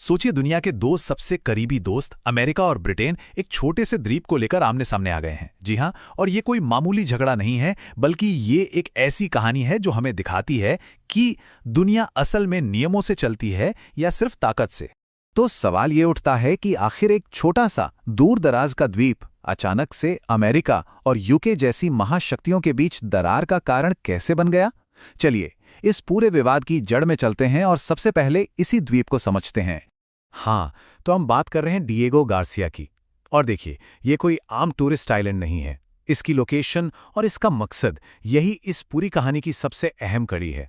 सोचिए, दुनिया के दो सबसे करीबी दोस्त अमेरिका और ब्रिटेन एक छोटे से द्वीप को लेकर आमने सामने आ गए हैं। जी हाँ, और ये कोई मामूली झगड़ा नहीं है, बल्कि ये एक ऐसी कहानी है जो हमें दिखाती है कि दुनिया असल में नियमों से चलती है या सिर्फ ताकत से। तो सवाल ये उठता है कि आखिर एक छोटा सा दूर दराज का द्वीप अचानक से अमेरिका और यूके जैसी महाशक्तियों के बीच दरार का कारण कैसे बन गया? चलिए इस पूरे विवाद की जड़ में चलते हैं और सबसे पहले इसी द्वीप को समझते हैं। हाँ, तो हम बात कर रहे हैं डिएगो गार्सिया की। और देखिए, ये कोई आम टूरिस्ट आइलैंड नहीं है। इसकी लोकेशन और इसका मकसद, यही इस पूरी कहानी की सबसे अहम कड़ी है।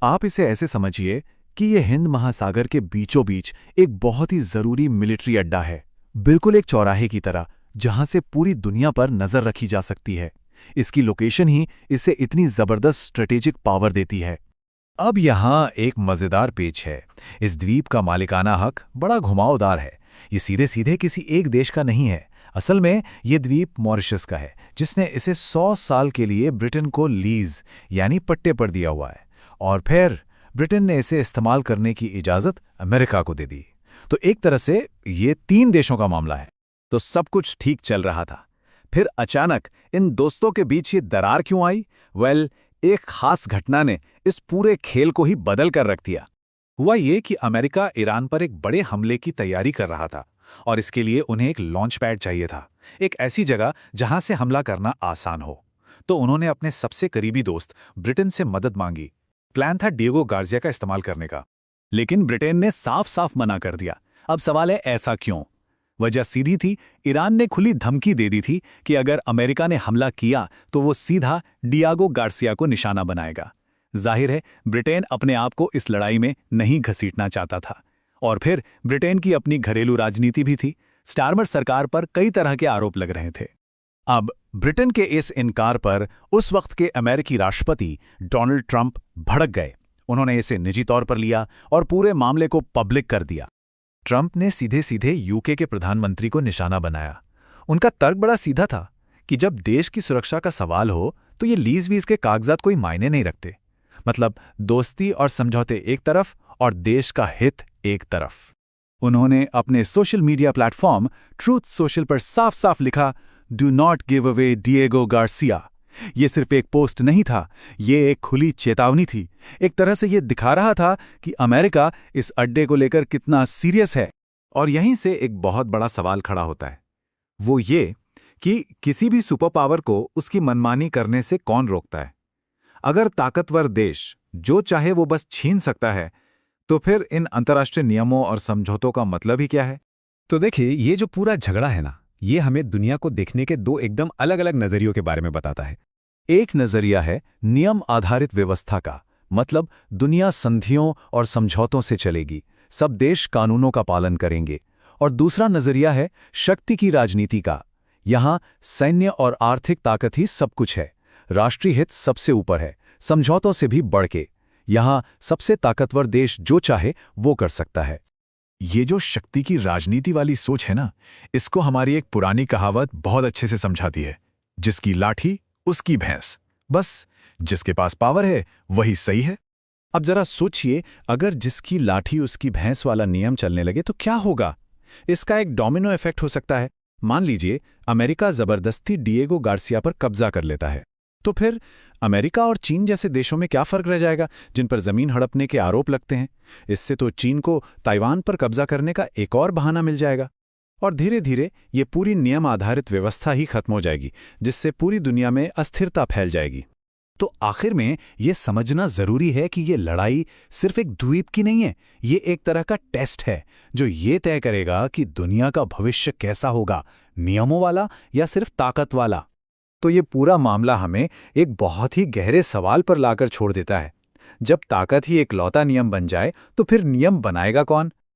आप इसे ऐसे समझिए कि ये हिंद महासागर के बीचों बीच एक बहुत ही जरूरी मिलिट्री अड्डा है, बिल्कुल एक चौराहे की तरह, जहां से पूरी दुनिया पर नजर रखी जा सकती है। इसकी लोकेशन ही इसे इतनी जबरदस्त स्ट्रेटेजिक पावर देती है। अब यहाँ एक मजेदार पेच है। इस द्वीप का मालिकाना हक बड़ा घुमावदार है। ये सीधे सीधे किसी एक देश का नहीं है। असल में ये द्वीप मॉरिशस का है, जिसने इसे 100 साल के लिए ब्रिटेन को लीज यानी पट्टे पर दिया हुआ है, और फिर ब्रिटेन ने इसे इस्तेमाल करने की इजाज़त अमेरिका को दे दी। तो एक तरह से ये 3 देशों का मामला है। तो सब कुछ ठीक चल रहा था, फिर अचानक इन दोस्तों के बीच ये दरार क्यों आई? एक खास घटना ने इस पूरे खेल को ही बदल कर रख दिया। हुआ ये कि अमेरिका ईरान पर एक बड़े हमले की तैयारी कर रहा था, और इसके लिए उन्हें एक लॉन्च पैड चाहिए था, एक ऐसी जगह जहां से हमला करना आसान हो। तो उन्होंने अपने सबसे करीबी दोस्त ब्रिटेन से मदद मांगी। प्लान था डिएगो गार्सिया का इस्तेमाल करने का, लेकिन ब्रिटेन ने साफ साफ मना कर दिया। अब सवाल है, ऐसा क्यों? वजह सीधी थी, ईरान ने खुली धमकी दे दी थी कि अगर अमेरिका ने हमला किया तो वो सीधा डिएगो गार्सिया को निशाना बनाएगा। जाहिर है, ब्रिटेन अपने आप को इस लड़ाई में नहीं घसीटना चाहता था। और फिर ब्रिटेन की अपनी घरेलू राजनीति भी थी। स्टारमर सरकार पर कई तरह के आरोप लग रहे थे। अब ब्रिटेन के इस इनकार पर उस वक्त के अमेरिकी राष्ट्रपति डोनाल्ड ट्रंप भड़क गए। उन्होंने इसे निजी तौर पर लिया और पूरे मामले को पब्लिक कर दिया। ट्रंप ने सीधे सीधे यूके के प्रधानमंत्री को निशाना बनाया। उनका तर्क बड़ा सीधा था कि जब देश की सुरक्षा का सवाल हो तो ये लीज वीज के कागजात कोई मायने नहीं रखते। मतलब दोस्ती और समझौते एक तरफ और देश का हित एक तरफ। उन्होंने अपने social media platform truth social पर साफ साफ लिखा, do not give away Diego Garcia. ये सिर्फ एक पोस्ट नहीं था, ये एक खुली चेतावनी थी। एक तरह से ये दिखा रहा था कि अमेरिका इस अड्डे को लेकर कितना सीरियस है। और यहीं से एक बहुत बड़ा सवाल खड़ा होता है, वो ये कि किसी भी सुपर पावर को उसकी मनमानी करने से कौन रोकता है? अगर ताकतवर देश जो चाहे वो बस छीन सकता है, तो फिर इन अंतर्राष्ट्रीय नियमों और समझौतों का मतलब ही क्या है? तो देखिए, ये जो पूरा झगड़ा है ना, ये हमें दुनिया को देखने के 2 एकदम अलग अलग नजरियों के बारे में बताता है। एक नजरिया है नियम आधारित व्यवस्था का, मतलब दुनिया संधियों और समझौतों से चलेगी, सब देश कानूनों का पालन करेंगे। और दूसरा नजरिया है शक्ति की राजनीति का। यहां सैन्य और आर्थिक ताकत ही सब कुछ है, राष्ट्रीय हित सबसे ऊपर है, समझौतों से भी बढ़ के। यहां सबसे ताकतवर देश जो चाहे वो कर सकता है। ये जो शक्ति की राजनीति वाली सोच है ना, इसको हमारी एक पुरानी कहावत बहुत अच्छे से समझाती है, जिसकी लाठी उसकी भैंस। बस जिसके पास पावर है वही सही है। अब जरा सोचिए, अगर जिसकी लाठी उसकी भैंस वाला नियम चलने लगे तो क्या होगा? इसका एक डोमिनो इफेक्ट हो सकता है। मान लीजिए अमेरिका जबरदस्ती डिएगो गार्सिया पर कब्जा कर लेता है, तो फिर अमेरिका और चीन जैसे देशों में क्या फर्क रह जाएगा जिन पर जमीन हड़पने के आरोप लगते हैं? इससे तो चीन को ताइवान पर कब्जा करने का एक और बहाना मिल जाएगा, और धीरे धीरे ये पूरी नियम आधारित व्यवस्था ही खत्म हो जाएगी, जिससे पूरी दुनिया में अस्थिरता फैल जाएगी। तो आखिर में ये समझना जरूरी है कि ये लड़ाई सिर्फ एक द्वीप की नहीं है, ये एक तरह का टेस्ट है जो ये तय करेगा कि दुनिया का भविष्य कैसा होगा, नियमों वाला या सिर्फ ताकत वाला। तो ये पूरा मामला हमें एक बहुत ही गहरे सवाल पर लाकर छोड़ देता है। जब ताकत ही एक लौता नियम बन जाए तो फिर नियम बनाएगा कौन?